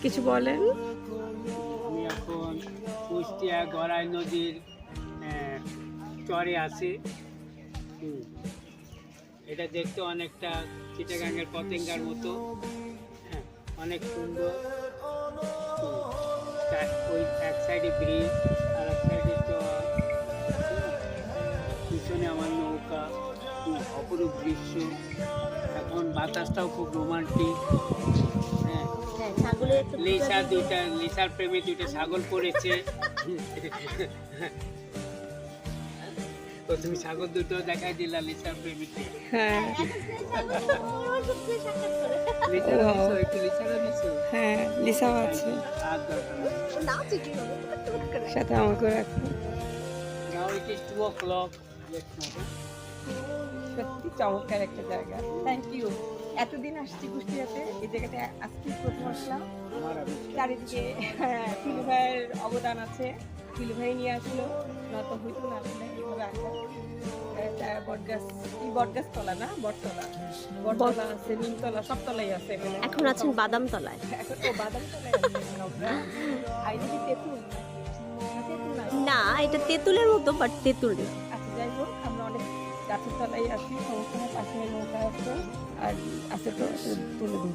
কিছু বলেন। আমি এখন কুষ্টিয়া গড়াই নদীর চরে আছি। এটা দেখতে অনেকটা চিটাগাঙ্গের পতেঙ্গার মতো। হ্যাঁ, অনেক সুন্দর। ওই এক সাইডে ব্রিজ, আর এক সাইডে চর, পিছনে আমার নৌকা। অপরূপ দৃশ্য। এখন বাতাসটাও খুব রোমান্টিক। হ্যাঁ, লিসার প্রেমে দুইটা ছাগল পড়েছে। তো তুমি ছাগল দুটো দেখাই দিলা লিসার প্রেমীকে। হ্যাঁ হ্যাঁ, লিসাও আছে, আর দরকার নেই। সাথে আমাকে রাখো। Now it is 2 o'clock. Let's move. সত্যি চমৎকার একটা জায়গা। Thank you. এতদিন আসছি কুষ্টিয়াতে, এই জায়গাটা আজকে প্রথম আসলাম। চারিদিকে ফিলু ভাইয়ের অবদান আছে, ফিলু ভাই নিয়ে আসলো, নত হইতো না আসলে এইভাবে আসা। বটগাছ তলা না, বটতলা আছে, নিমতলা, সব তলাই আছে এখানে। এখন আছেন বাদাম তলায়। এখন তো বাদাম তলায় আছি আমরা। আর এটা কি তেঁতুল? তেঁতুল না, না, এটা তেঁতুলের মতো, বাট তেঁতুল না। আচ্ছা যাই হোক, আমরা অনেক গাছের তলায় আছি, সমস্ত পাশে নৌকা আছে আর আছে, তো তুলে দিচ্ছি।